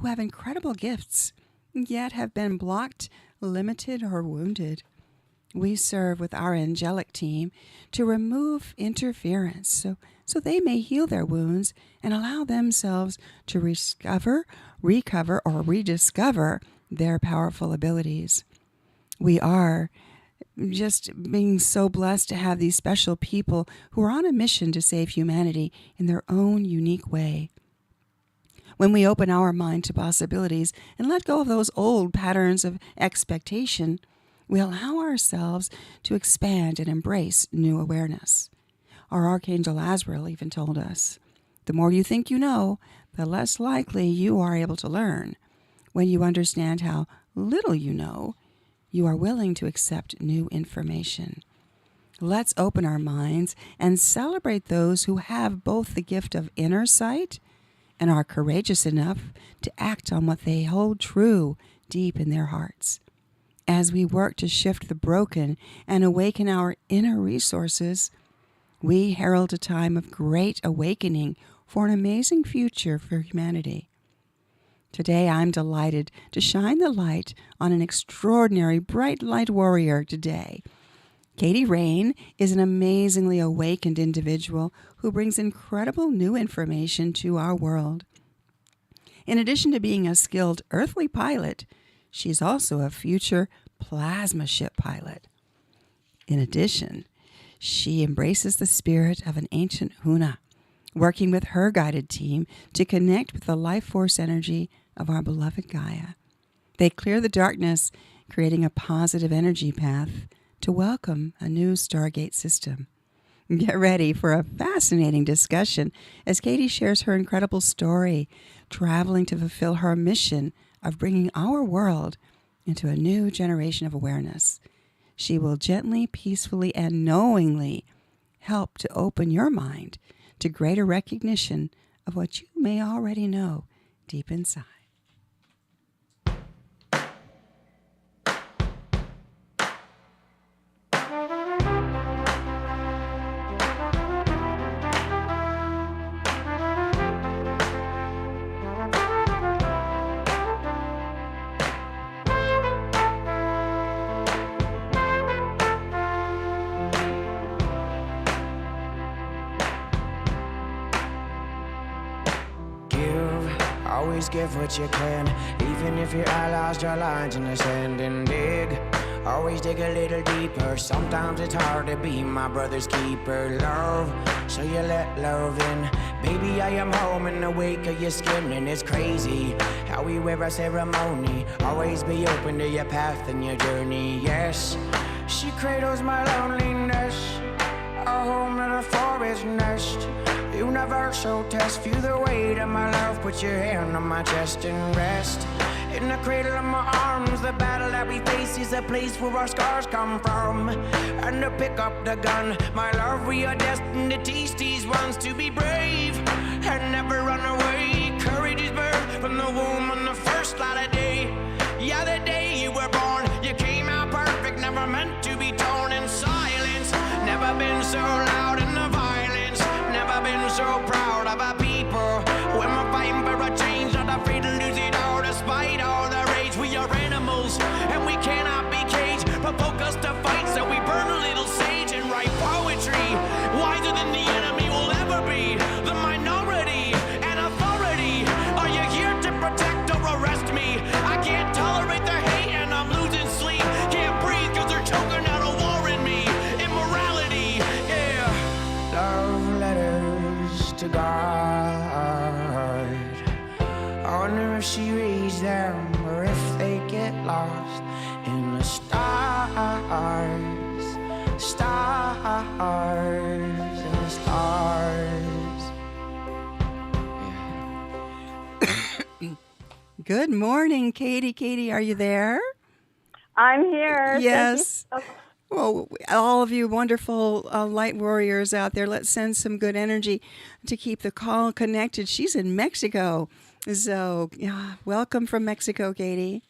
who have incredible gifts, yet have been blocked, limited, or wounded. We serve with our angelic team to remove interference so they may heal their wounds and allow themselves to recover, or rediscover their powerful abilities. We are just being so blessed to have these special people who are on a mission to save humanity in their own unique way. When we open our mind to possibilities and let go of those old patterns of expectation, we allow ourselves to expand and embrace new awareness. Our Archangel Azrael even told us, the more you think you know, the less likely you are able to learn. When you understand how little you know, you are willing to accept new information. Let's open our minds and celebrate those who have both the gift of inner sight and are courageous enough to act on what they hold true deep in their hearts. As we work to shift the broken and awaken our inner resources, we herald a time of great awakening for an amazing future for humanity. Today, I'm delighted to shine the light on an extraordinary bright light warrior today. KatieRaine is an amazingly awakened individual who brings incredible new information to our world. In addition to being a skilled earthly pilot, she's also a future plasma ship pilot. In addition, she embraces the spirit of an ancient Huna, working with her guided team to connect with the life force energy of our beloved Gaia. They clear the darkness, creating a positive energy path to welcome a new Stargate system. Get ready for a fascinating discussion as Katie shares her incredible story, traveling to fulfill her mission of bringing our world into a new generation of awareness. She will gently, peacefully, and knowingly help to open your mind to greater recognition of what you may already know deep inside. Always give what you can, even if your allies draw lines in the sand, and dig. Always dig a little deeper. Sometimes it's hard to be my brother's keeper. Love, so you let love in. Baby, I am home in the wake of your skin, and it's crazy how we wear a ceremony. Always be open to your path and your journey. Yes, she cradles my loneliness, a home to the forest nest. Universal test, feel the weight of my love. Put your hand on my chest and rest in the cradle of my arms. The battle that we face is a place where our scars come from. And to pick up the gun, my love, we are destined to teach these ones to be brave and never run away. Courage is birthed from the womb on the first light of day. Yeah, the day you were born, you came out perfect, never meant to be torn in silence. Never been so loud in the violence, never been so proud of our people. When we're fighting for a change, not afraid to lose it all. Despite all the rage, we are animals and we cannot be caged. Provoke us to fight, so we burn a little sage and write poetry. Wiser than the enemy will ever be. The minority and authority. Are you here to protect or arrest me? I can't tolerate the hate and I'm losing sleep. Can't breathe cause they're choking out a war in me. Immorality, yeah. Love letters to God. I wonder if she reads them or if they get lost in the stars, stars and the stars. Yeah. Good morning, Katie. Katie, are you there? I'm here. Yes. Well, all of you wonderful light warriors out there, let's send some good energy to keep the call connected. She's in Mexico. So, yeah, welcome from Mexico, Katie.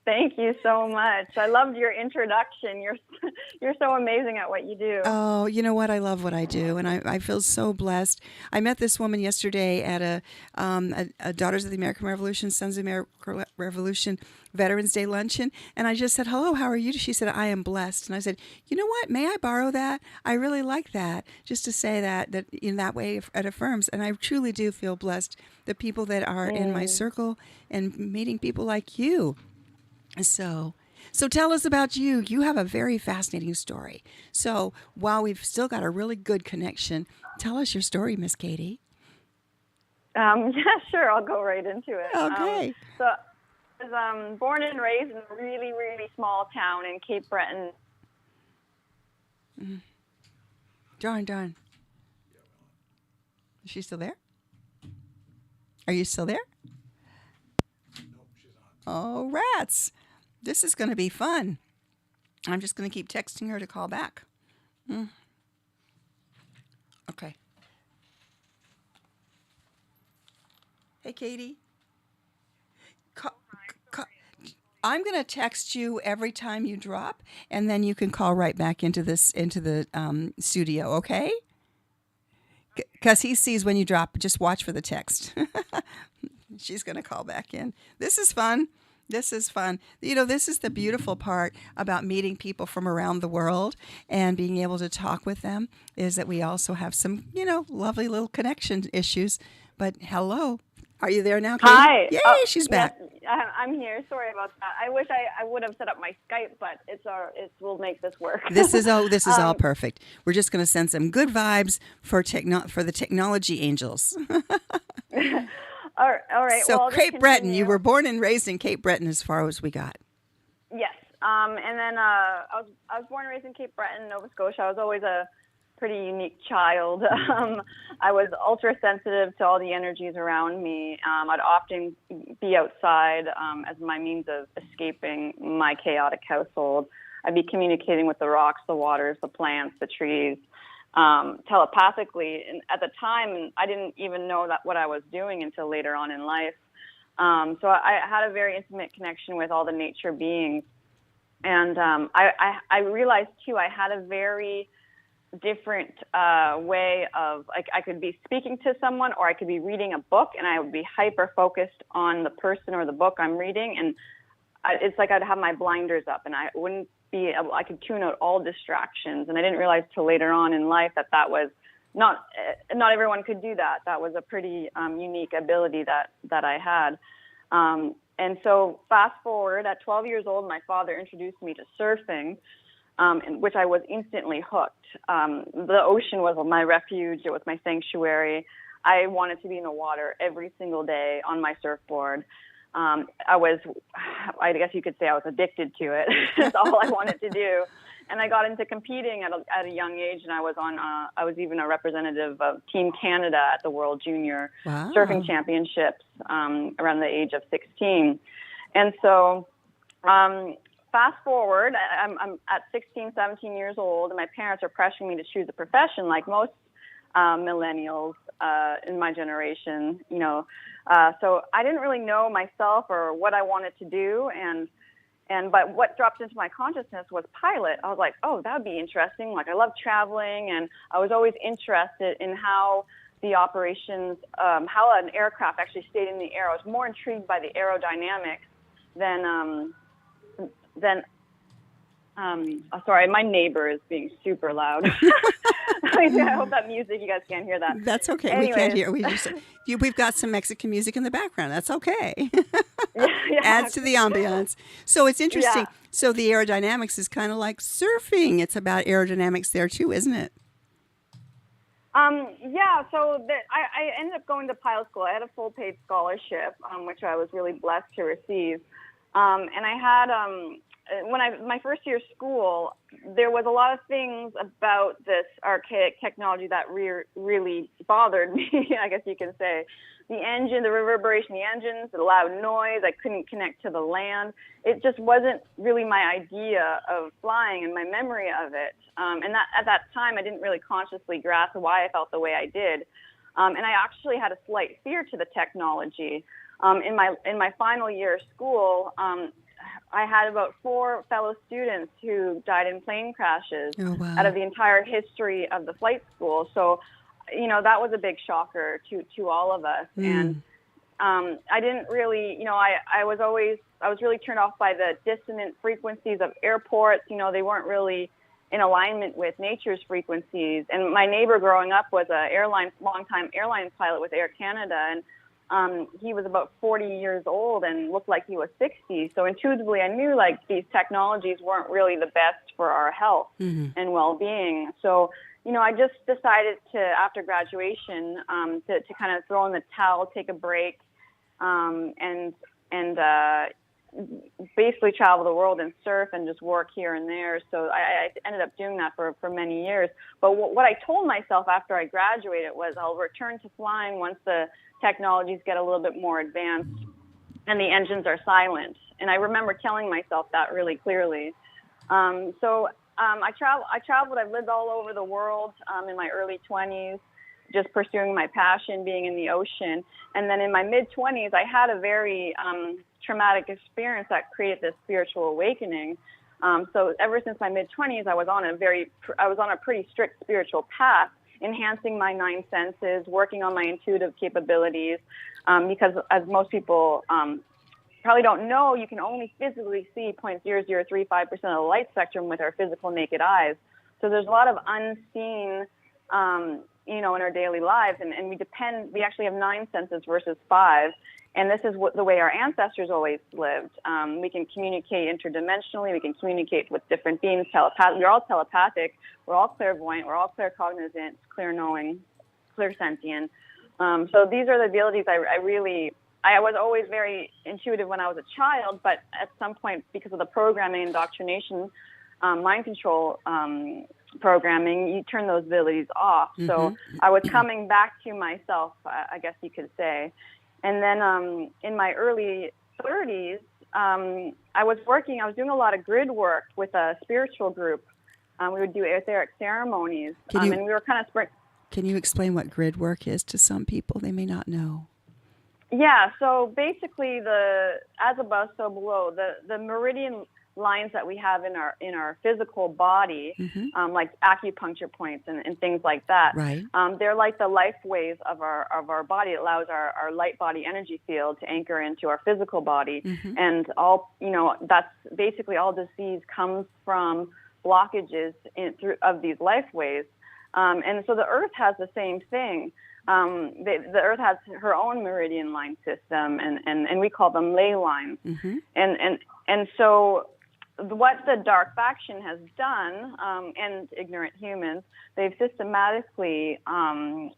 Thank you so much. I loved your introduction. You're so amazing at what you do. Oh, you know what? I love what I do, and I feel so blessed. I met this woman yesterday at a Daughters of the American Revolution, Sons of the American Revolution Veterans Day luncheon, and I just said, "Hello, how are you?" She said, "I am blessed," and I said, "You know what? May I borrow that? I really like that, just to say that in that way it affirms." And I truly do feel blessed. The people that are in my circle and meeting people like you. So tell us about you. You have a very fascinating story. So while we've still got a really good connection, tell us your story, Miss Katie. Yeah, sure. I'll go right into it. Okay. So I was born and raised in a really, really small town in Cape Breton. Darn. Is she still there? Are you still there? Oh, rats. This is going to be fun. I'm just going to keep texting her to call back. Okay. Hey, Katie. I'm going to text you every time you drop, and then you can call right back into the studio, okay? Because he sees when you drop. Just watch for the text. She's going to call back in. This is fun. This is fun. You know, this is the beautiful part about meeting people from around the world and being able to talk with them, is that we also have some, lovely little connection issues. But hello. Are you there now, Katie? Hi. Yay, she's back. Yes, I'm here. Sorry about that. I wish I would have set up my Skype, but we'll make this work. This is all perfect. We're just going to send some good vibes for the technology angels. All right. So Cape Breton, you were born and raised in Cape Breton as far as we got. Yes. And then I was born and raised in Cape Breton, Nova Scotia. I was always a pretty unique child. I was ultra sensitive to all the energies around me. I'd often be outside as my means of escaping my chaotic household. I'd be communicating with the rocks, the waters, the plants, the trees. Telepathically, and at the time, I didn't even know what I was doing until later on in life. So I had a very intimate connection with all the nature beings, and I realized too I had a very different way of, like, I could be speaking to someone, or I could be reading a book, and I would be hyper focused on the person or the book I'm reading, and it's like I'd have my blinders up, and I wouldn't be able, I could tune out all distractions. And I didn't realize till later on in life that was not everyone could do that. That was a pretty unique ability that I had. And so fast forward, at 12 years old, my father introduced me to surfing, in which I was instantly hooked. The ocean was my refuge. It was my sanctuary. I wanted to be in the water every single day on my surfboard. I guess you could say I was addicted to it. That's all I wanted to do. And I got into competing at a young age, and I was even a representative of Team Canada at the World Junior Surfing Championships around the age of 16. And so fast forward, I'm at 16, 17 years old, and my parents are pressuring me to choose a profession like most millennials in my generation, so I didn't really know myself or what I wanted to do, but what dropped into my consciousness was pilot. I was like, oh, that would be interesting. Like, I love traveling, and I was always interested in how the operations, how an aircraft actually stayed in the air. I was more intrigued by the aerodynamics than sorry, my neighbor is being super loud. I hope that music, you guys can't hear that. That's okay. Anyways. We can't hear. We've got some Mexican music in the background. That's okay. Yeah. Adds to the ambiance. So it's interesting. Yeah. So the aerodynamics is kind of like surfing. It's about aerodynamics there too, isn't it? Yeah. So I ended up going to pilot school. I had a full paid scholarship, which I was really blessed to receive. And I had my first year of school, there was a lot of things about this archaic technology that really bothered me, I guess you can say. The engine, the reverberation, the engines, the loud noise, I couldn't connect to the land. It just wasn't really my idea of flying and my memory of it. And at that time, I didn't really consciously grasp why I felt the way I did. And I actually had a slight fear to the technology. In my final year of school, I had about 4 fellow students who died in plane crashes Oh, wow. out of the entire history of the flight school. So, that was a big shocker to all of us. And I didn't really, I was really turned off by the dissonant frequencies of airports. They weren't really in alignment with nature's frequencies. And my neighbor growing up was a long-time airline pilot with Air Canada, and he was about 40 years old and looked like he was 60. So intuitively, I knew like these technologies weren't really the best for our health and well-being. So, I just decided to, after graduation, to kind of throw in the towel, take a break, and basically travel the world and surf and just work here and there. So I ended up doing that for many years. But what I told myself after I graduated was I'll return to flying once the technologies get a little bit more advanced and the engines are silent. And I remember telling myself that really clearly. I traveled. I've lived all over the world in my early 20s, just pursuing my passion, being in the ocean. And then in my mid-20s, I had a very traumatic experience that created this spiritual awakening. So ever since my mid-20s, I was on a pretty strict spiritual path, enhancing my 9 senses, working on my intuitive capabilities, because as most people probably don't know, you can only physically see 0.0035% of the light spectrum with our physical naked eyes. So there's a lot of unseen, in our daily lives, and we actually have 9 senses versus 5. And this is the way our ancestors always lived. We can communicate interdimensionally. We can communicate with different beings, we're all telepathic. We're all clairvoyant. We're all claircognizant, clear-knowing, clairsentient. So these are the abilities I was always very intuitive when I was a child, but at some point, because of the programming, indoctrination, mind control programming, you turn those abilities off. So I was coming back to myself, I guess you could say. And then in my early 30s, I was doing a lot of grid work with a spiritual group. We would do etheric ceremonies, and we were kind of Can you explain what grid work is to some people? They may not know. Yeah, so basically as above, so below, the meridian lines that we have in our physical body, like acupuncture points and things like that. Right. They're like the life waves of our body. It allows our light body energy field to anchor into our physical body. And that's basically all disease comes from blockages of these life waves. And so the earth has the same thing. The earth has her own meridian line system, and we call them ley lines. And so what the dark faction has done, and ignorant humans, they've systematically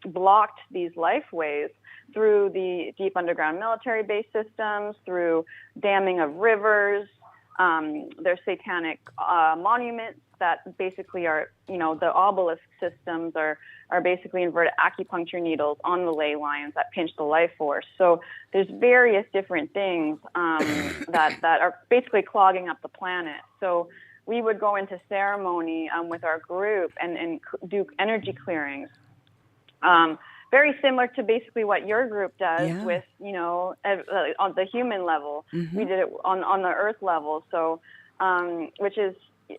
blocked these life waves through the deep underground military base systems, through damming of rivers. There's satanic monuments that basically are, the obelisk systems are basically inverted acupuncture needles on the ley lines that pinch the life force. So there's various different things that are basically clogging up the planet. So we would go into ceremony with our group and do energy clearings. Very similar to basically what your group does with, on the human level. We did it on the earth level. So,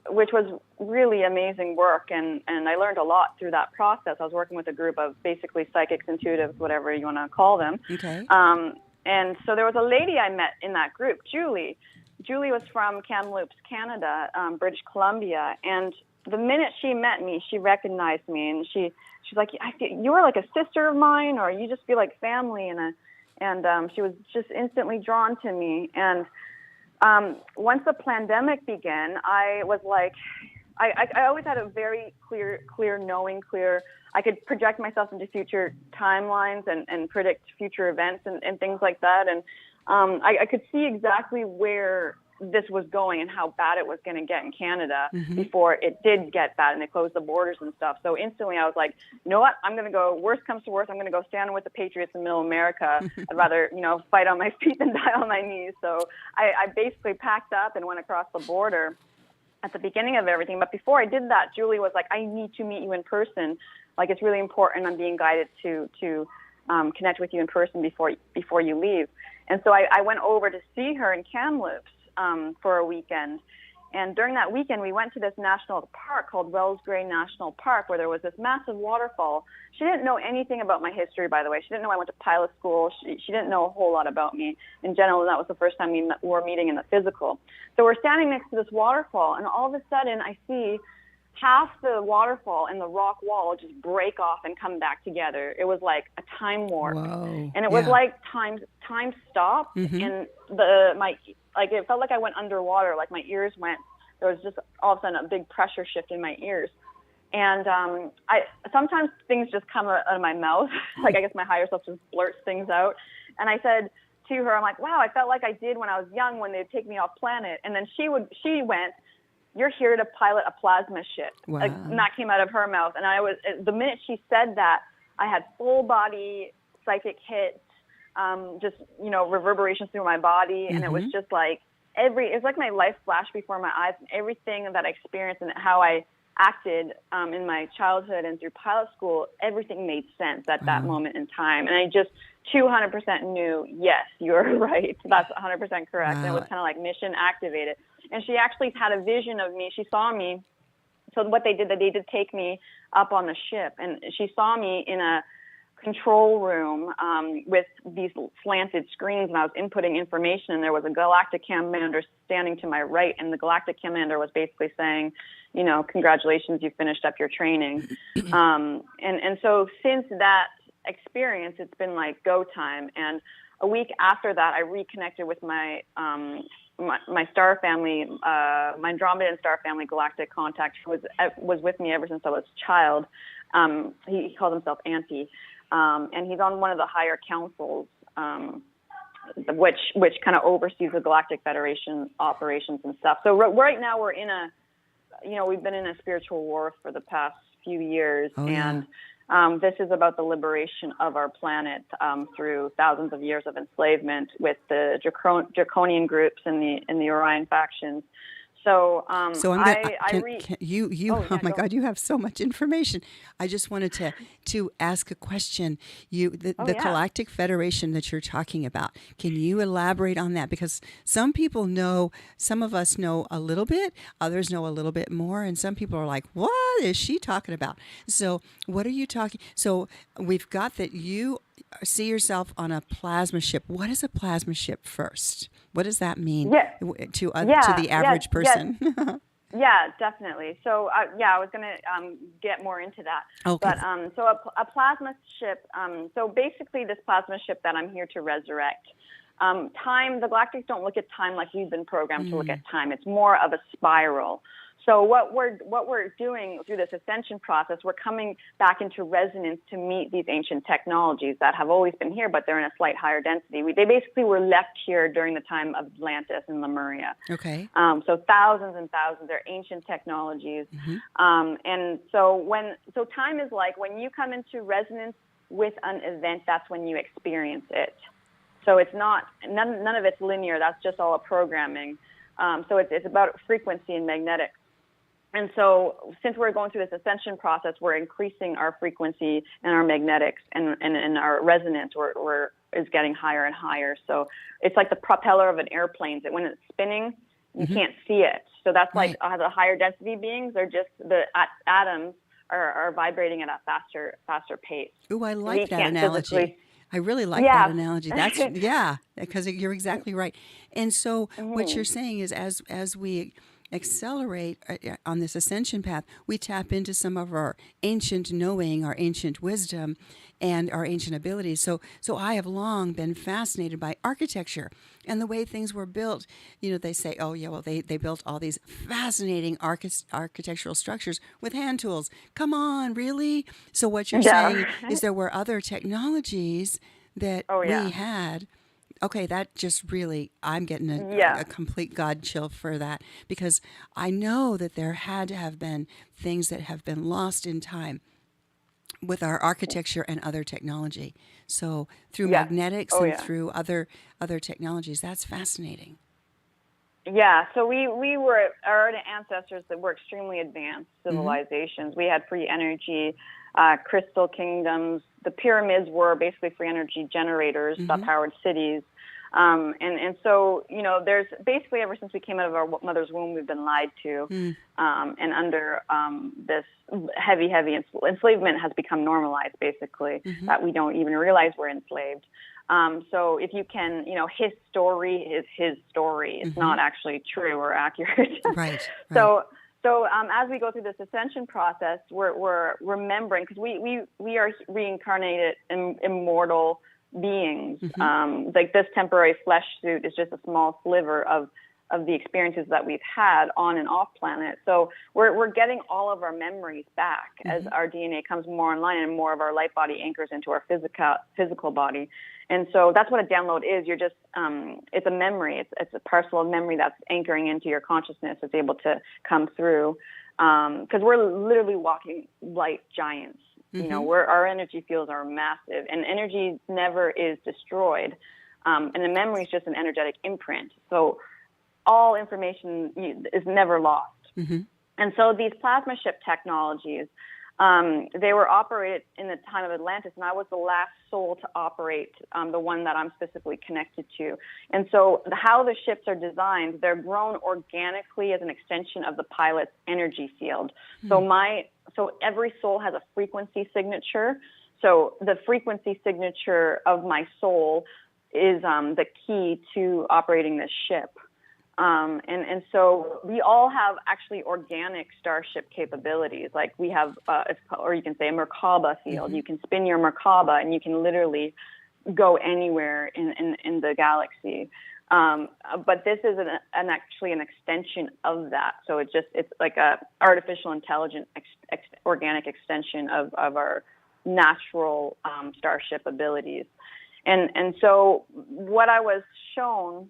which was really amazing work. And I learned a lot through that process. I was working with a group of basically psychics, intuitives, whatever you want to call them. Okay. And so there was a lady I met in that group, Julie. Julie was from Kamloops, Canada, British Columbia. And the minute she met me, she recognized me, and she's like, you are like a sister of mine, or you just feel like family. And she was just instantly drawn to me. And once the pandemic began, I was like, I always had a very clear knowing, I could project myself into future timelines and predict future events and things like that. And I could see exactly where this was going and how bad it was going to get in Canada before it did get bad and they closed the borders and stuff. So instantly I was like, you know what, I'm going to go, worst comes to worst, I'm going to go stand with the patriots in middle America. I'd rather, fight on my feet than die on my knees. So I basically packed up and went across the border at the beginning of everything. But before I did that, Julie was like, I need to meet you in person. Like, it's really important. I'm being guided to connect with you in person before you leave. And so I went over to see her in Kamloops. for a weekend. And during that weekend, we went to this national park called Wells Gray National Park, where there was this massive waterfall. She didn't know anything about my history, by the way. She didn't know I went to pilot school. She didn't know a whole lot about me in general, and that was the first time we were meeting in the physical. So we're standing next to this waterfall, and all of a sudden I see half the waterfall and the rock wall just break off and come back together. It was like a time warp. Whoa. And it was like time stopped, and it felt like I went underwater, like my ears went. There was just all of a sudden a big pressure shift in my ears. And I sometimes things just come out of my mouth. Like I guess my higher self just blurts things out. And I said to her, I'm like, wow, I felt like I did when I was young when they'd take me off planet. And then she went, you're here to pilot a plasma ship. Wow. And that came out of her mouth. And the minute she said that, I had full body psychic hits, reverberations through my body. And it was just like it's like my life flashed before my eyes, and everything that I experienced and how I acted in my childhood and through pilot school, everything made sense at that moment in time. And I just 200% knew, yes, you're right. That's 100% correct. Wow. And it was kind of like mission activated. And she actually had a vision of me. She saw me. So what they did take me up on the ship, and she saw me in a control room with these slanted screens, and I was inputting information, and there was a galactic commander standing to my right, and the galactic commander was basically saying, congratulations, you finished up your training. And so since that experience, it's been like go time. And a week after that, I reconnected with my star family, my Andromedan star family galactic contact, who was with me ever since I was a child. He called himself Auntie. And he's on one of the higher councils, which kind of oversees the Galactic Federation operations and stuff. So right now we're we've been in a spiritual war for the past few years, and this is about the liberation of our planet through thousands of years of enslavement with the draconian groups and the Orion factions. So, God, you have so much information. I just wanted to ask a question. The Galactic Federation that you're talking about, can you elaborate on that? Because some people know, some of us know a little bit, others know a little bit more, and some people are like, what is she talking about? So what are you talking? So we've got that you see yourself on a plasma ship. What is a plasma ship first? What does that mean to the average person? Yeah, definitely. So, I was going to get more into that. Okay. But so a plasma ship. So basically, this plasma ship that I'm here to resurrect. Time. The Galactics don't look at time like we've been programmed to look at time. It's more of a spiral. So what we're doing through this ascension process, we're coming back into resonance to meet these ancient technologies that have always been here, but they're in a slight higher density. They basically were left here during the time of Atlantis and Lemuria. Okay. So thousands and thousands, they're ancient technologies. And so time is like when you come into resonance with an event, that's when you experience it. So it's not, none of it's linear. That's just all a programming. So it's about frequency and magnetics. And so since we're going through this ascension process, we're increasing our frequency and our magnetics, and our resonance is getting higher and higher. So it's like the propeller of an airplane, that when it's spinning, you can't see it. So that's like the higher density beings are just the atoms are vibrating at a faster pace. Ooh, I like that analogy. I really like that analogy. That's because you're exactly right. And so what you're saying is as we accelerate on this ascension path, we tap into some of our ancient knowing, our ancient wisdom, and our ancient abilities. So I have long been fascinated by architecture and the way things were built. They say, they built all these fascinating architectural structures with hand tools. Come on, really? So what you're saying is there were other technologies that we had. Okay, that just really, I'm getting a complete God chill for that, because I know that there had to have been things that have been lost in time with our architecture and other technology. So through magnetics and through other technologies, that's fascinating. Yeah, so we were, our ancestors that were extremely advanced civilizations. We had free energy, crystal kingdoms. The pyramids were basically free energy generators that powered cities. And so, there's basically ever since we came out of our mother's womb, we've been lied to, and under this heavy enslavement has become normalized, basically, that we don't even realize we're enslaved. So if you can, his story is his story. It's not actually true or accurate. Right. So as we go through this ascension process, we're remembering, because we are reincarnated immortal beings. Like this temporary flesh suit is just a small sliver of the experiences that we've had on and off planet. So we're getting all of our memories back as our DNA comes more online and more of our light body anchors into our physical body. And so that's what a download is. You're just, it's a memory. It's a parcel of memory that's anchoring into your consciousness. It's able to come through. Because we're literally walking light giants. Our energy fields are massive, and energy never is destroyed. And the memory is just an energetic imprint. So all information is never lost. And so these plasma ship technologies, they were operated in the time of Atlantis, and I was the last soul to operate the one that I'm specifically connected to. And so how the ships are designed, they're grown organically as an extension of the pilot's energy field. So every soul has a frequency signature. So the frequency signature of my soul is the key to operating this ship. And so we all have actually organic starship capabilities. Like we have, or you can say a Merkaba field. You can spin your Merkaba and you can literally go anywhere in the galaxy. But this is actually an extension of that. So it's like a artificial intelligent organic extension of our natural starship abilities. And so what I was shown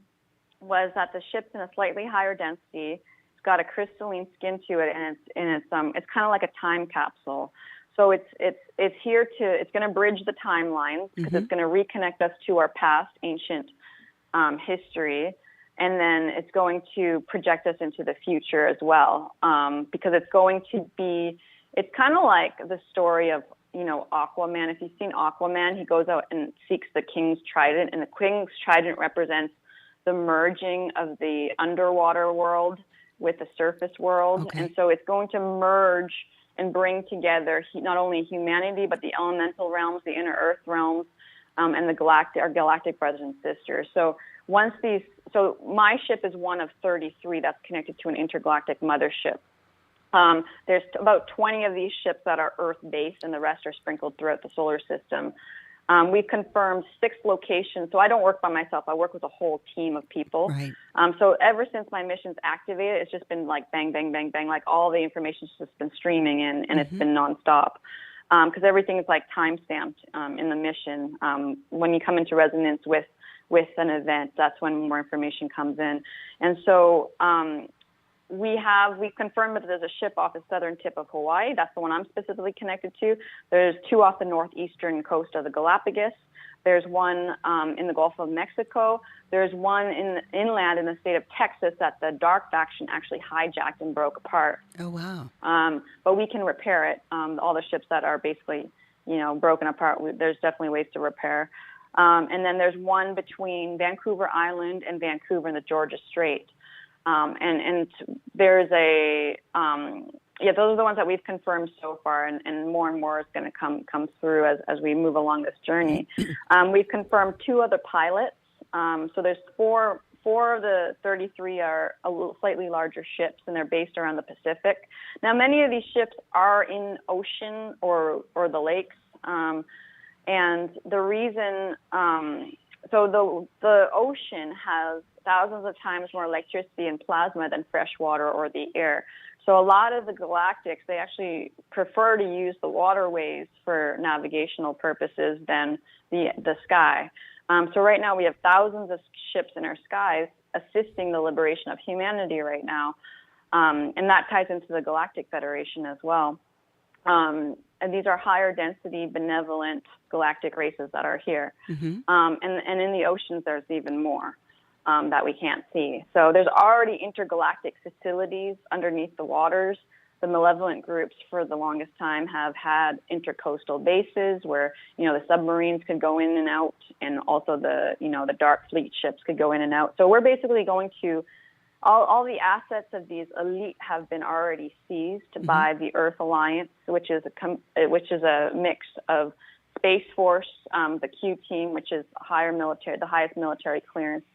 was that the ship's in a slightly higher density. It's got a crystalline skin to it, and it's kind of like a time capsule. So it's going to bridge the timelines, because it's going to reconnect us to our past ancient history, and then it's going to project us into the future as well, because it's kind of like the story of Aquaman. If you've seen Aquaman, he goes out and seeks the king's trident, and the king's trident represents the merging of the underwater world with the surface world. Okay. And so it's going to merge and bring together not only humanity, but the elemental realms, the inner earth realms, and our galactic brothers and sisters. So my ship is one of 33 that's connected to an intergalactic mothership. There's about 20 of these ships that are Earth-based, and the rest are sprinkled throughout the solar system. We've confirmed 6 locations. So I don't work by myself. I work with a whole team of people. Right. So ever since my mission's activated, it's just been like bang, bang, bang, bang. Like all the information's just been streaming in, and it's been nonstop. Because everything is like time-stamped in the mission. When you come into resonance with an event, that's when more information comes in. And so we've confirmed that there's a ship off the southern tip of Hawaii. That's the one I'm specifically connected to. There's 2 off the northeastern coast of the Galapagos. There's one in the Gulf of Mexico. There's one inland in the state of Texas that the dark faction actually hijacked and broke apart. Oh, wow. But we can repair it. All the ships that are basically, broken apart, there's definitely ways to repair. And then there's one between Vancouver Island and Vancouver in the Georgia Strait. And there's those are the ones that we've confirmed so far, and more is going to come through as we move along this journey. We've confirmed 2 other pilots. So there's 4 of the 33 are slightly larger ships, and they're based around the Pacific. Now, many of these ships are in ocean or the lakes, and the reason so the ocean has thousands of times more electricity and plasma than fresh water or the air. So a lot of the galactics, they actually prefer to use the waterways for navigational purposes than the sky. So right now we have thousands of ships in our skies assisting the liberation of humanity right now. And that ties into the Galactic Federation as well. And these are higher density, benevolent galactic races that are here. And in the oceans, there's even more that we can't see. So there's already intergalactic facilities underneath the waters the malevolent groups for the longest time have had intercoastal bases where, the submarines could go in and out, and also the dark fleet ships could go in and out. So we're basically going to, all the assets of these elite have been already seized by the Earth Alliance, which is a mix of Space Force, the Q team, which is the highest military clearance,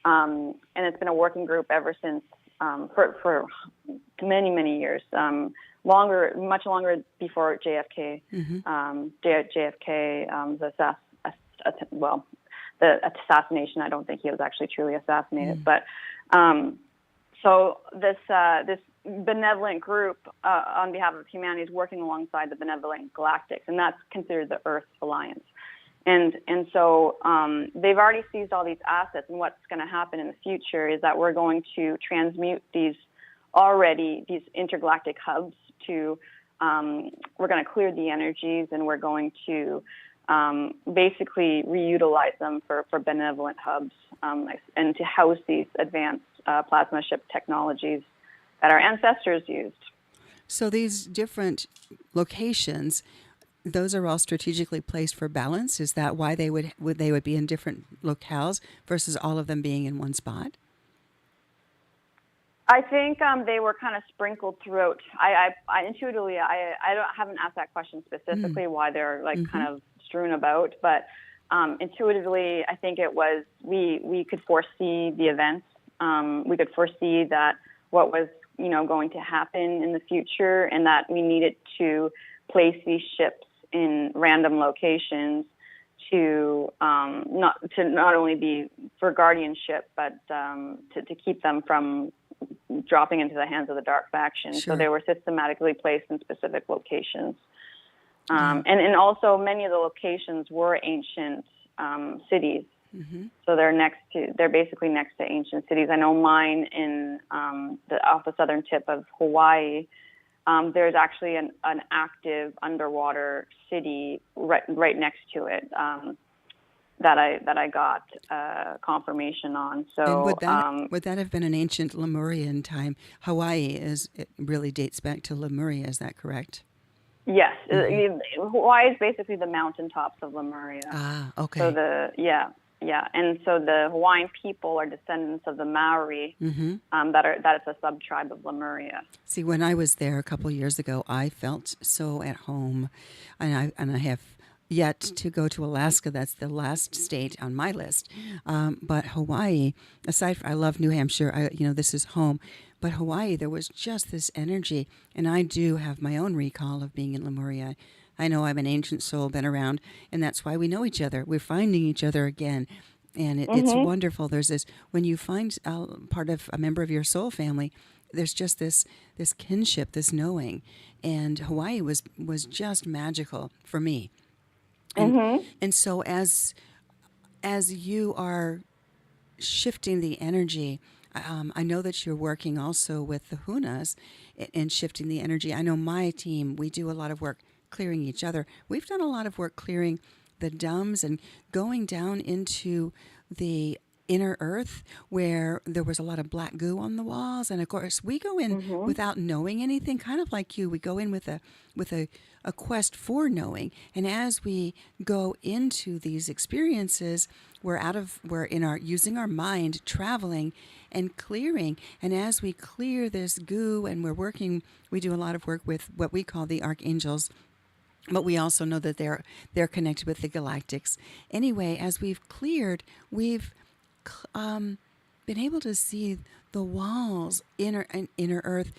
and it's been a working group ever since, for many, many years, much longer before JFK. The assassination. I don't think he was actually truly assassinated, but so this benevolent group on behalf of humanity is working alongside the benevolent galactics, and that's considered the Earth Alliance. And so they've already seized all these assets, and what's going to happen in the future is that we're going to transmute these intergalactic hubs to, we're going to clear the energies, and we're going to basically reutilize them for benevolent hubs, and to house these advanced plasma ship technologies that our ancestors used. So these different locations, those are all strategically placed for balance. Is that why they would be in different locales versus all of them being in one spot? I think they were kind of sprinkled throughout. I intuitively, haven't asked that question specifically why they're kind of strewn about, but intuitively, I think it was we could foresee the events. We could foresee that what was going to happen in the future, and that we needed to place these ships in random locations to not only be for guardianship, but to keep them from dropping into the hands of the dark faction. Sure. So they were systematically placed in specific locations. And also many of the locations were ancient cities. So they're basically next to ancient cities. I know mine in off the southern tip of Hawaii, there's actually an active underwater city right next to it that I got confirmation on. So and would that have been an ancient Lemurian time? Hawaii it really dates back to Lemuria. Is that correct? Yes, Hawaii is basically the mountaintops of Lemuria. Ah, okay. So and so the Hawaiian people are descendants of the Maori, that is a sub-tribe of Lemuria. See, when I was there a couple years ago, I felt so at home, and I have yet to go to Alaska. That's the last state on my list. But Hawaii, I love New Hampshire. This is home. But Hawaii, there was just this energy, and I do have my own recall of being in Lemuria. I know I'm an ancient soul, been around, and that's why we know each other. We're finding each other again, and it's wonderful. There's this, when you find a member of your soul family, there's just this kinship, this knowing, and Hawaii was just magical for me. And so as you are shifting the energy, I know that you're working also with the Hunas and shifting the energy. I know my team, we do a lot of work clearing each other. We've done a lot of work clearing the dumbs and going down into the inner earth where there was a lot of black goo on the walls. And of course, we go in without knowing anything, kind of like you. We go in with a quest for knowing. And as we go into these experiences, we're using our mind, traveling and clearing. And as we clear this goo, and we do a lot of work with what we call the archangels, but we also know that they're connected with the galactics. Anyway, as we've cleared, we've been able to see the walls, inner earth,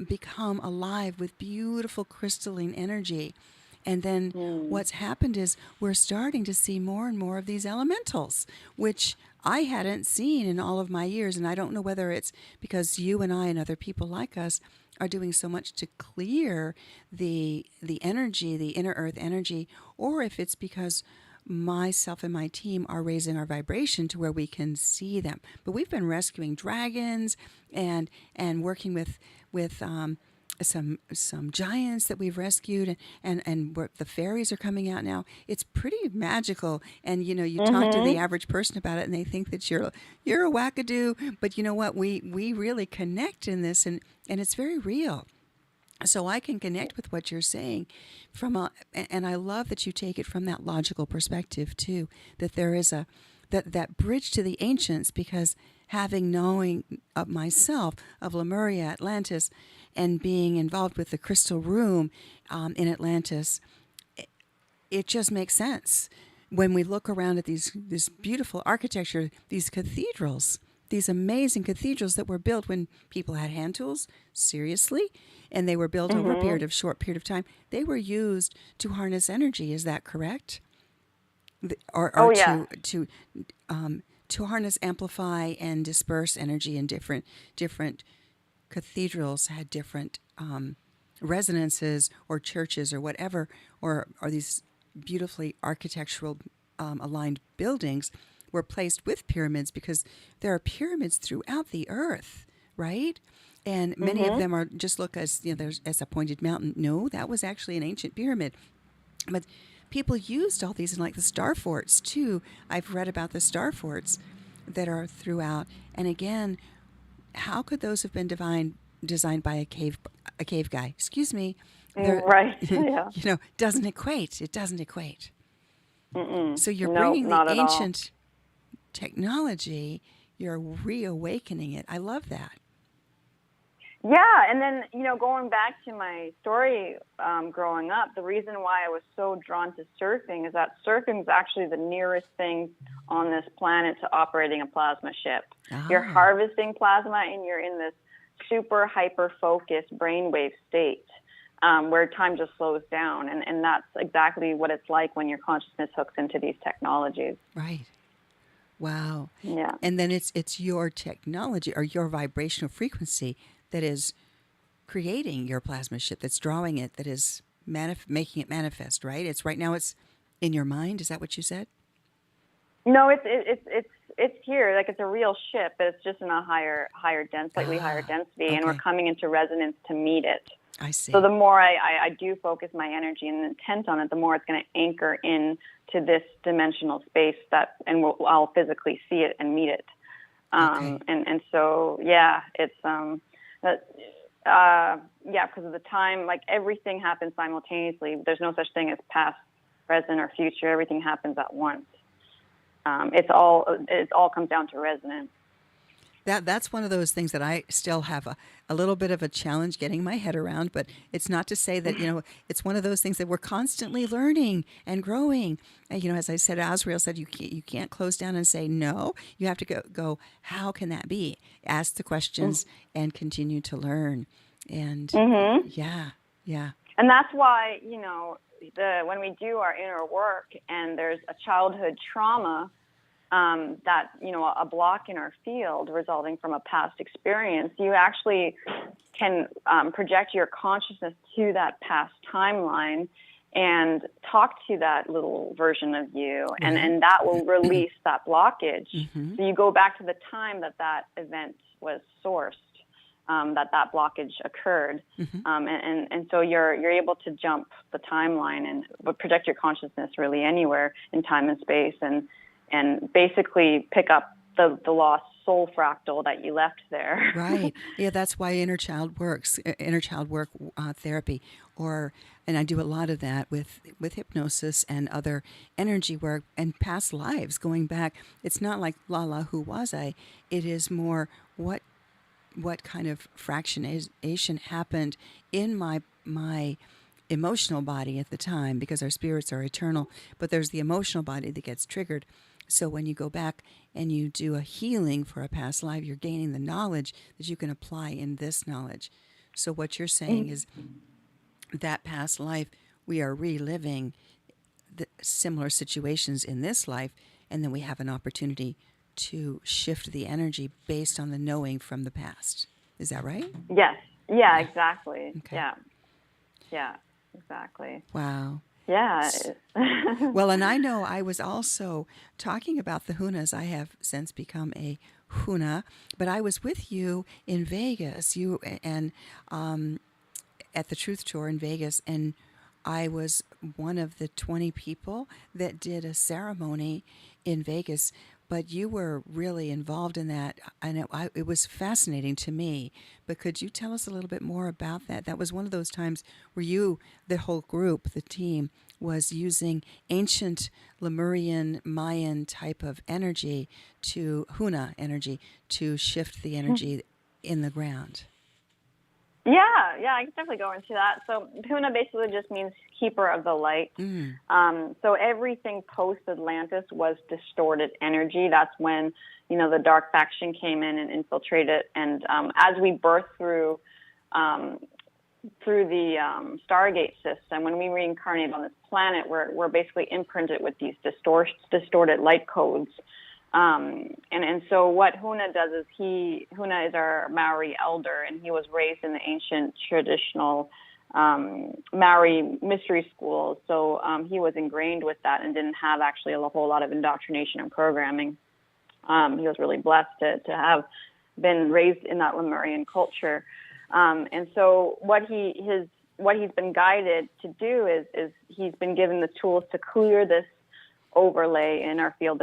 become alive with beautiful crystalline energy. And then what's happened is we're starting to see more and more of these elementals, which I hadn't seen in all of my years. And I don't know whether it's because you and I and other people like us are doing so much to clear the energy, the inner earth energy, or if it's because myself and my team are raising our vibration to where we can see them. But we've been rescuing dragons and working with some giants that we've rescued, and the fairies are coming out now. It's pretty magical. And you talk to the average person about it, and they think that you're a wackadoo. But you know what? We really connect in this, and it's very real. So I can connect with what you're saying from and I love that you take it from that logical perspective too, that there is that bridge to the ancients, because having knowing of myself, of Lemuria, Atlantis, and being involved with the crystal room in Atlantis, it just makes sense when we look around at this beautiful architecture, these cathedrals, these amazing cathedrals that were built when people had hand tools, seriously, and they were built over a short period of time. They were used to harness energy. Is that correct? Or Yeah. to harness, amplify, and disperse energy in different cathedrals had different resonances or churches or whatever, or these beautifully architectural aligned buildings were placed with pyramids, because there are pyramids throughout the earth, right? And many of them are just look as, there's as a pointed mountain. No, that was actually an ancient pyramid. But people used all these, and like the star forts too. I've read about the star forts that are throughout. And again, how could those have been designed by a cave guy? Excuse me. Right. Yeah. Doesn't equate. It doesn't equate. So you're No, bringing the not at all. ancient technology, you're reawakening it. I love that. Yeah, and then, going back to my story growing up, the reason why I was so drawn to surfing is that surfing is actually the nearest thing on this planet to operating a plasma ship. You're harvesting plasma, and you're in this super hyper-focused brainwave state where time just slows down, and that's exactly what it's like when your consciousness hooks into these technologies. Right. Wow. Yeah. And then it's your technology or your vibrational frequency that is creating your plasma ship, that's drawing it, that is making it manifest, right? It's right now it's in your mind. Is that what you said? No, it's here. Like, it's a real ship, but it's just in a slightly higher density, and we're coming into resonance to meet it. I see. So the more I do focus my energy and intent on it, the more it's going to anchor in to this dimensional space and I'll physically see it and meet it. And so, yeah, it's, because of the time, like, everything happens simultaneously. There's no such thing as past, present, or future. Everything happens at once. It all comes down to resonance. That's one of those things that I still have a little bit of a challenge getting my head around, but it's not to say that, it's one of those things that we're constantly learning and growing. And, as I said, Azrael said, you can't close down and say no. You have to go, how can that be? Ask the questions and continue to learn. And yeah. And that's why, when we do our inner work and there's a childhood trauma, that, a block in our field resulting from a past experience, you actually can project your consciousness to that past timeline and talk to that little version of you, and that will release that blockage. So you go back to the time that event was sourced, that blockage occurred, and so you're able to jump the timeline and project your consciousness really anywhere in time and space, and basically pick up the lost soul fractal that you left there. Right. Yeah, that's why inner child work therapy, and I do a lot of that with hypnosis and other energy work and past lives going back. It's not like who was I? It is more what kind of fractionation happened in my emotional body at the time, because our spirits are eternal, but there's the emotional body that gets triggered. So when you go back and you do a healing for a past life, you're gaining the knowledge that you can apply in this knowledge. So what you're saying is that past life, we are reliving the similar situations in this life, and then we have an opportunity to shift the energy based on the knowing from the past. Is that right? Yes. Yeah, exactly. Okay. Yeah, exactly. Wow. Yeah. Well, and I know I was also talking about the Hunas. I have since become a Huna, but I was with you in Vegas, and at the Truth Tour in Vegas, and I was one of the 20 people that did a ceremony in Vegas but you were really involved in that, and it was fascinating to me. But could you tell us a little bit more about that? That was one of those times where you, the whole group, the team, was using ancient Lemurian Mayan type of energy to Huna energy to shift the energy in the ground. Yeah, I can definitely go into that. So Huna basically just means keeper of the light. So everything post-Atlantis was distorted energy. That's when, the dark faction came in and infiltrated. And as we birth through the Stargate system, when we reincarnate on this planet, we're basically imprinted with these distorted light codes. And so what Huna does is Huna is our Maori elder, and he was raised in the ancient traditional Maori mystery schools. So he was ingrained with that and didn't have actually a whole lot of indoctrination and programming. He was really blessed to have been raised in that Lemurian culture. And so what he's been guided to do is he's been given the tools to clear this overlay in our field,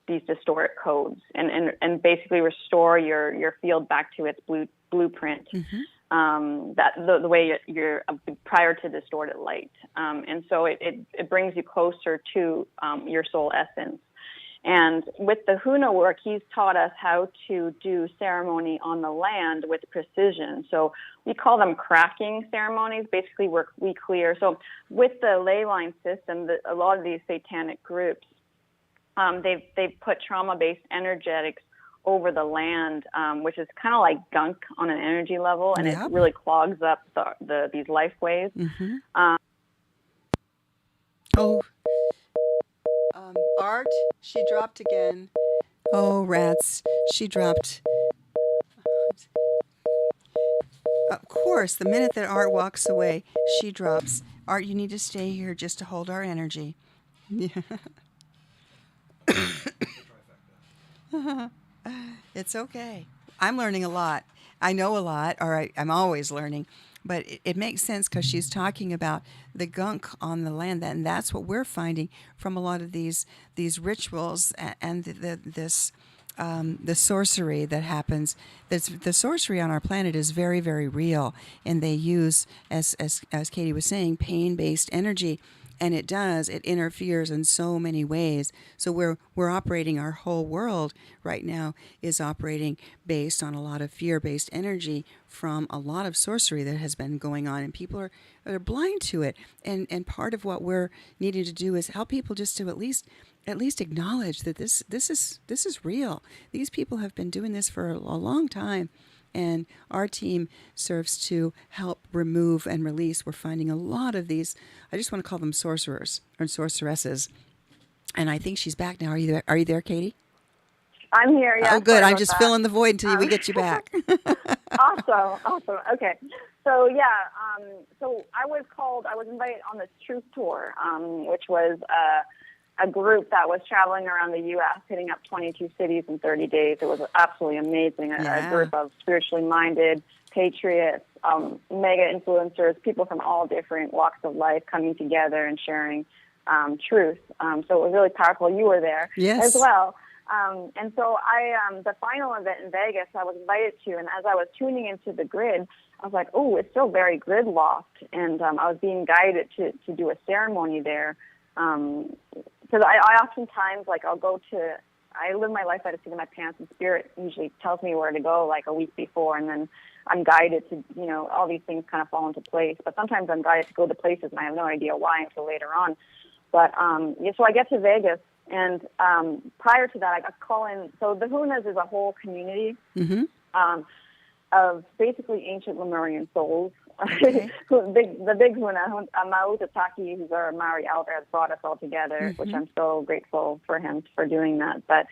these distorted codes, and basically restore your field back to its blueprint. That the way you're prior to distorted light, and so it brings you closer to your soul essence. And with the Huna work, he's taught us how to do ceremony on the land with precision. So we call them cracking ceremonies. Basically, we clear. So with the ley line system, a lot of these satanic groups, they've put trauma-based energetics over the land, which is kind of like gunk on an energy level, and it really clogs up these life waves. Art, she dropped again. Oh, rats, she dropped. Of course, the minute that Art walks away, she drops. Art, you need to stay here just to hold our energy. Yeah. It's okay. I'm learning a lot. I know a lot, or I'm always learning. But it makes sense because she's talking about the gunk on the land, and that's what we're finding from a lot of these rituals and the sorcery that happens. The sorcery on our planet is very, very real, and they use, as Katie was saying, pain-based energy. And it interferes in so many ways. So we're operating, our whole world right now is operating based on a lot of fear-based energy from a lot of sorcery that has been going on, and people are blind to it. And part of what we're needing to do is help people just to at least acknowledge that this is real. These people have been doing this for a long time. And our team serves to help remove and release. We're finding a lot of these, I just want to call them sorcerers or sorceresses. And I think she's back now. Are you there, Katie? I'm here, yeah. Oh, good. I'm just filling the void until we get you back. Awesome. Okay. So, so I was invited on this truth tour, which was a group that was traveling around the U.S., hitting up 22 cities in 30 days. It was absolutely amazing. A group of spiritually minded patriots, mega influencers, people from all different walks of life coming together and sharing truth. So it was really powerful. You were there as well. And so the final event in Vegas, I was invited to, and as I was tuning into the grid, I was like, oh, it's still very gridlocked. And I was being guided to do a ceremony there. Because I oftentimes, I live my life by the seat of my pants, and Spirit usually tells me where to go like a week before, and then I'm guided to, all these things kind of fall into place. But sometimes I'm guided to go to places, and I have no idea why until later on. But, so I get to Vegas, and prior to that, I call in. So the Hunas is a whole community of basically ancient Lemurian souls. Okay. the big Huna, Mautataki, who's our Maori elder, has brought us all together, which I'm so grateful for him for doing that. But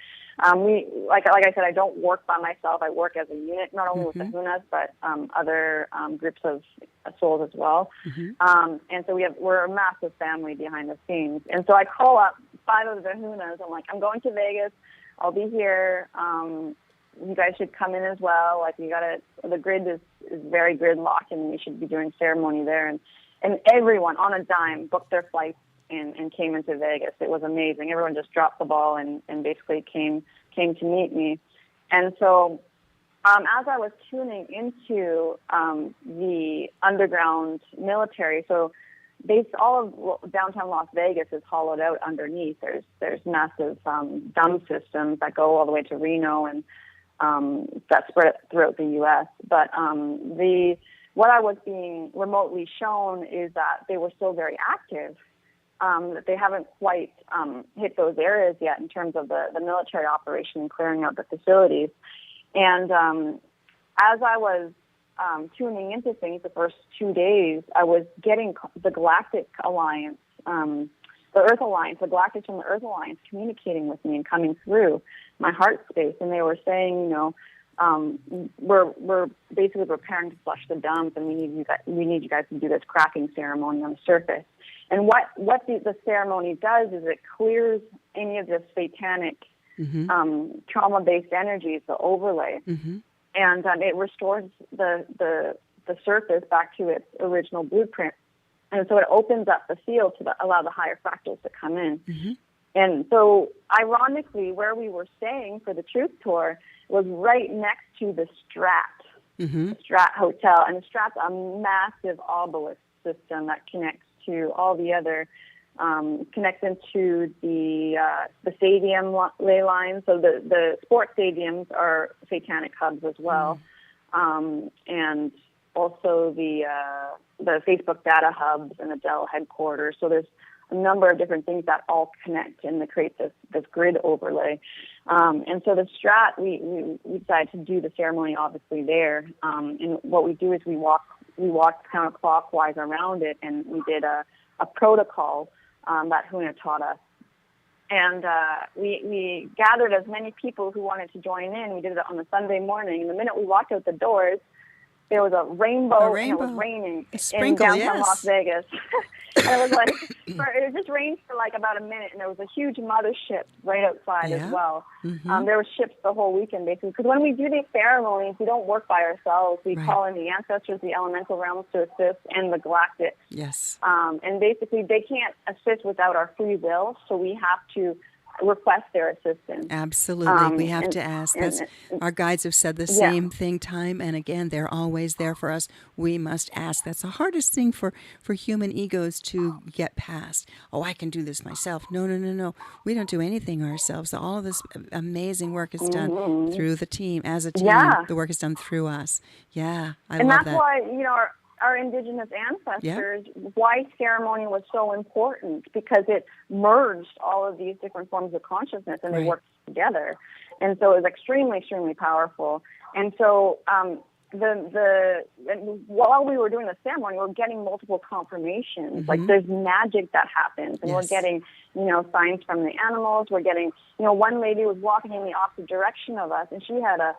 we, like I said, I don't work by myself. I work as a unit, not only with the Hunas, but other groups of souls as well. And so we're a massive family behind the scenes. And so I call up 5 of the Hunas. I'm like, I'm going to Vegas. I'll be here. You guys should come in as well. The grid is very gridlocked, and we should be doing ceremony there. And everyone on a dime booked their flights and came into Vegas. It was amazing. Everyone just dropped the ball and basically came came to meet me. And so as I was tuning into the underground military, so all of downtown Las Vegas is hollowed out underneath. There's massive dumb systems that go all the way to Reno, and that spread throughout the U.S. But what I was being remotely shown is that they were still very active. That they haven't quite hit those areas yet in terms of the military operation and clearing out the facilities. And as I was tuning into things the first 2 days, I was getting the Galactic Alliance, the Earth Alliance, the Galactics from the Earth Alliance communicating with me and coming through my heart space. And they were saying, we're basically preparing to flush the dumps, and we need you guys to do this cracking ceremony on the surface. And what the ceremony does is it clears any of the satanic trauma-based energies, the overlay, and it restores the surface back to its original blueprint. And so it opens up the field to allow the higher fractals to come in. And so, ironically, where we were staying for the Truth Tour was right next to the Strat, the Strat Hotel. And the Strat's a massive obelisk system that connects to all the other, connects into the stadium ley lines. So the sports stadiums are satanic hubs as well. And also the Facebook data hubs and the Dell headquarters. So there's a number of different things that all connect and they create this grid overlay. And so the Strat, we decided to do the ceremony obviously there. And what we do is we walked counterclockwise around it, and we did a protocol that Huna taught us. And we gathered as many people who wanted to join in. We did it on a Sunday morning. And the minute we walked out the doors, there was a rainbow. And it was raining in downtown Las Vegas. And it was like, it just rained for like about a minute, and there was a huge mothership right outside as well. There were ships the whole weekend, basically. Because when we do these ceremonies, we don't work by ourselves. We call in the ancestors, the elemental realms to assist, and the galactic. Yes. And basically, they can't assist without our free will, so we have to request their assistance. Absolutely. We have to ask. Our guides have said the same thing time and again. They're always there for us. We must ask. That's the hardest thing for human egos to get past. Oh, I can do this myself. No. We don't do anything ourselves. All of this amazing work is done through the team. As a team, the work is done through us. Yeah, I love that. And that's why, our indigenous ancestors, why ceremony was so important, because it merged all of these different forms of consciousness and they worked together. And so it was extremely, extremely powerful. And so while we were doing the ceremony, we were getting multiple confirmations. Like there's magic that happens, and we're getting, signs from the animals. We're getting, one lady was walking in the opposite direction of us, and she had a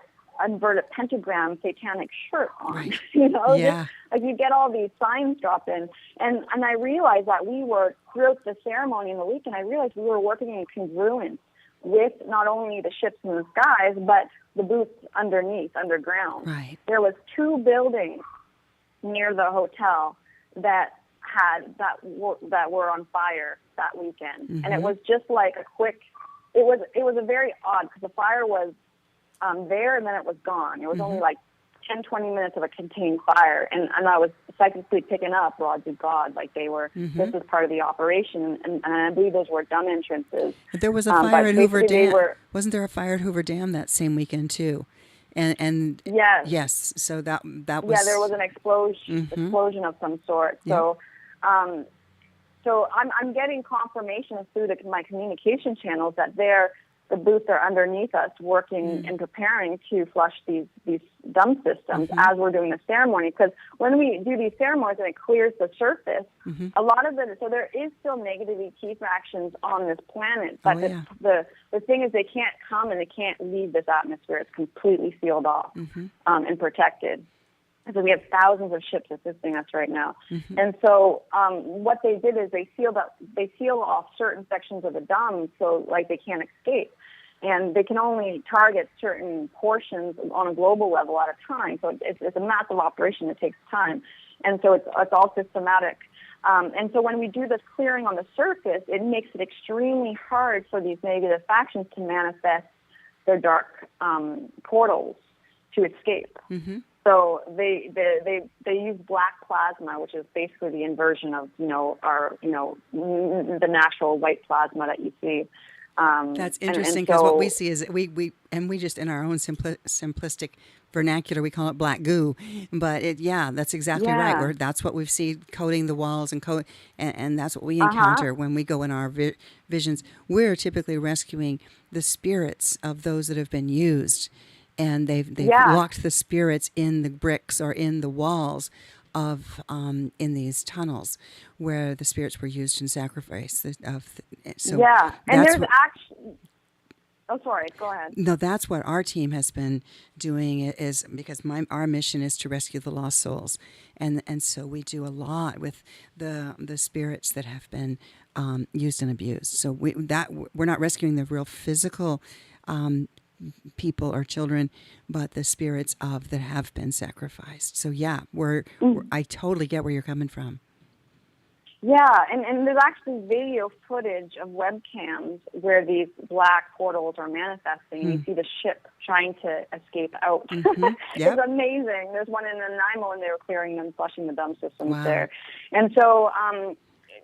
inverted pentagram satanic shirt on. Just, like you get all these signs dropped in, and I realized that we were throughout the ceremony in the weekend. I realized we were working in congruence with not only the ships in the skies, but the booths underground. Right. There was 2 buildings near the hotel that were on fire that weekend, and it was just like a quick. It was a very odd, because the fire was there, and then it was gone. It was only like 10, 20 minutes of a contained fire, and I was psychically picking up rods of God, like they were, this was part of the operation, and I believe those were dumb entrances. But there was a fire at Hoover Dam. Wasn't there a fire at Hoover Dam that same weekend, too? And yes, so that was... Yeah, there was an explosion of some sort. So so I'm getting confirmation through my communication channels that the booths are underneath us working and preparing to flush these dump systems as we're doing the ceremony. Because when we do these ceremonies and it clears the surface, a lot of it, so there is still negative ET fractions on this planet, but the thing is they can't come and they can't leave this atmosphere. It's completely sealed off and protected. So we have thousands of ships assisting us right now. And so what they did is they seal off certain sections of the dome, so like they can't escape. And they can only target certain portions on a global level at a time. So it's a massive operation that takes time. And so it's all systematic. And so when we do this clearing on the surface, it makes it extremely hard for these negative factions to manifest their dark portals to escape. Mm-hmm. So they use black plasma, which is basically the inversion of the natural white plasma that you see. That's interesting, because what we see is we just, in our own simplistic vernacular, we call it black goo, but that's exactly right. That's what we see coating the walls and that's what we encounter when we go in our visions. We're typically rescuing the spirits of those that have been used, and they've locked the spirits in the bricks or in the walls of in these tunnels where the spirits were used in sacrifice. And there's actually. Oh, sorry. Go ahead. No, that's what our team has been doing, is because our mission is to rescue the lost souls, and so we do a lot with the spirits that have been used and abused. So we're not rescuing the real physical people or children, but the spirits of that have been sacrificed. So I totally get where you're coming from. Yeah, and there's actually video footage of webcams where these black portals are manifesting. You see the ship trying to escape out. Mm-hmm. Yep. It's amazing. There's one in Nanaimo, and they were clearing and flushing the dump systems there. And so,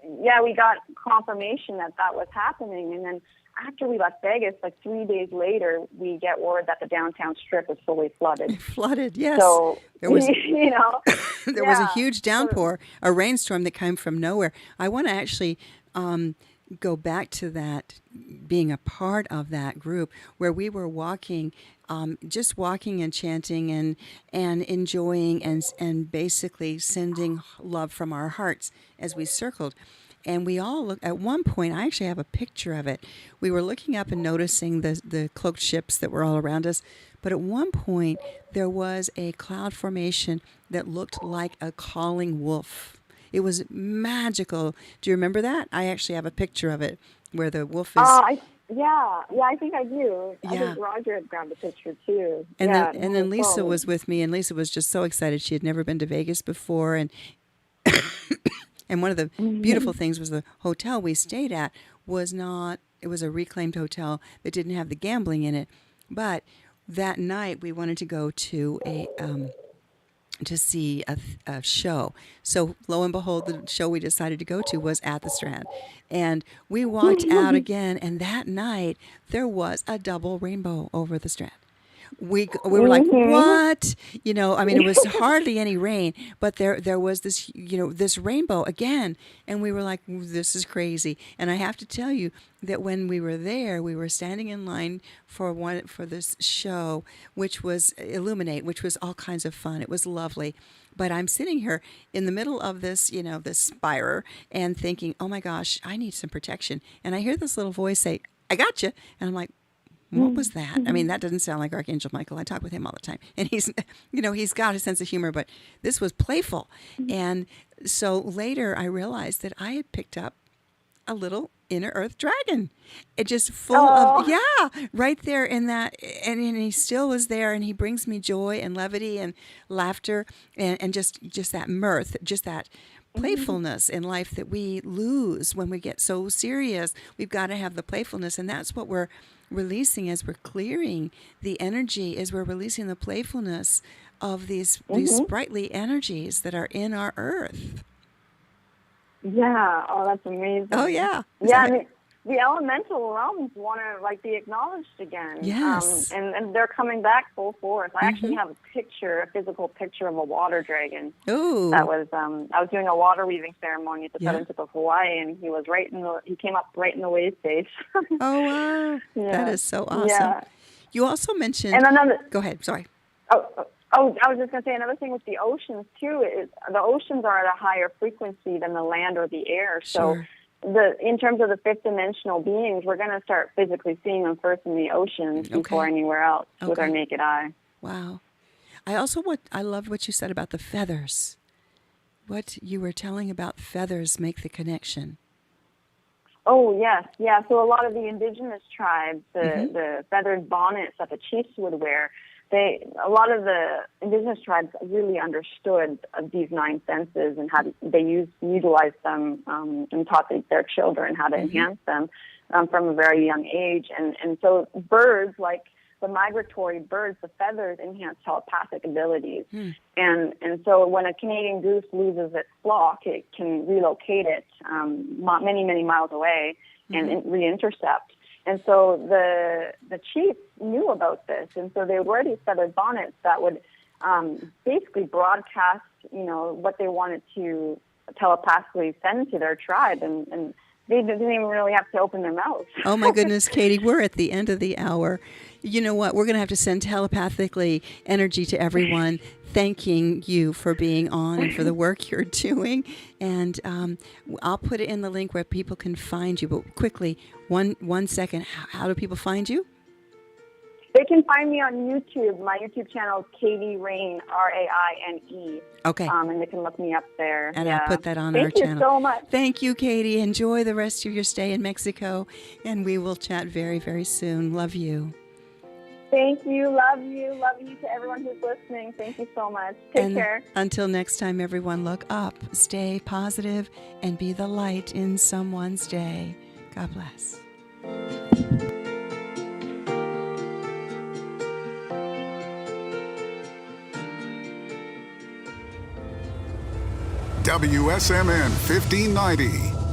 we got confirmation that was happening. And then after we left Vegas, like 3 days later, we get word that the downtown strip was fully flooded. Flooded, yes. So, there was, there was a huge downpour, a rainstorm that came from nowhere. I want to actually go back to that, being a part of that group where we were walking, just walking and chanting and enjoying and basically sending love from our hearts as we circled. And we all looked, at one point, I actually have a picture of it. We were looking up and noticing the cloaked ships that were all around us. But at one point, there was a cloud formation that looked like a calling wolf. It was magical. Do you remember that? I actually have a picture of it where the wolf is... I think I do. I think Roger had grabbed a picture too. And then Lisa was with me, and Lisa was just so excited. She had never been to Vegas before, and... And one of the beautiful things was the hotel we stayed at was a reclaimed hotel that didn't have the gambling in it. But that night we wanted to go to to see a show. So lo and behold, the show we decided to go to was at the Strand. And we walked out again, and that night there was a double rainbow over the Strand. We were like, what? It was hardly any rain, but there was this, this rainbow again. And we were like, this is crazy. And I have to tell you that when we were there, we were standing in line for this show, which was Illuminate, which was all kinds of fun. It was lovely. But I'm sitting here in the middle of this, this spire and thinking, oh my gosh, I need some protection. And I hear this little voice say, I got you. And I'm like, what was that? I mean, that doesn't sound like Archangel Michael. I talk with him all the time. And he's got a sense of humor, but this was playful. And so later I realized that I had picked up a little inner earth dragon. It just full of, right there in that. And he still was there, and he brings me joy and levity and laughter and just that mirth, just that playfulness in life that we lose when we get so serious. We've got to have the playfulness, and that's what we're releasing as we're clearing the energy, as we're releasing the playfulness of these sprightly energies that are in our earth. Yeah. Oh, that's amazing. Oh, yeah. The elemental realms want to be acknowledged again. Yes. And they're coming back full force. I actually have a physical picture of a water dragon. Ooh. That was I was doing a water weaving ceremony at the southern tip of Hawaii, and he came up right in the wave space. Oh wow. Yeah. That is so awesome. Yeah. You also mentioned go ahead, sorry. Oh, I was just going to say another thing with the oceans too is the oceans are at a higher frequency than the land or the air. Sure. So in terms of the fifth dimensional beings, we're going to start physically seeing them first in the oceans before anywhere else with our naked eye. Wow. I love what you said about the feathers. What you were telling about feathers make the connection. Oh, yes. Yeah. So a lot of the indigenous tribes, the feathered bonnets that the chiefs would wear, a lot of the indigenous tribes really understood these nine senses and how they utilized them and taught their children how to enhance them from a very young age. And so birds like the migratory birds, the feathers enhance telepathic abilities. And so when a Canadian goose loses its flock, it can relocate it many, many miles away and re-intercept. And so the chiefs knew about this, and so they wore these feathered bonnets that would basically broadcast, what they wanted to telepathically send to their tribe, and they didn't even really have to open their mouths. Oh my goodness, Katie, we're at the end of the hour. You know what? We're going to have to send telepathically energy to everyone, thanking you for being on and for the work you're doing. And I'll put it in the link where people can find you. But quickly, one second, how do people find you? They can find me on YouTube. My YouTube channel is KatieRaine, Raine. Okay. And they can look me up there. And I'll put that on our channel. Thank you so much. Thank you, Katie. Enjoy the rest of your stay in Mexico. And we will chat very, very soon. Love you. Thank you. Love you. Love you to everyone who's listening. Thank you so much. Take care. Until next time, everyone, look up, stay positive, and be the light in someone's day. God bless. WSMN 1590,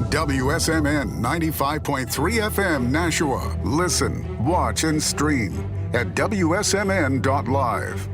WSMN 95.3 FM Nashua. Listen, watch, and stream at WSMN.live.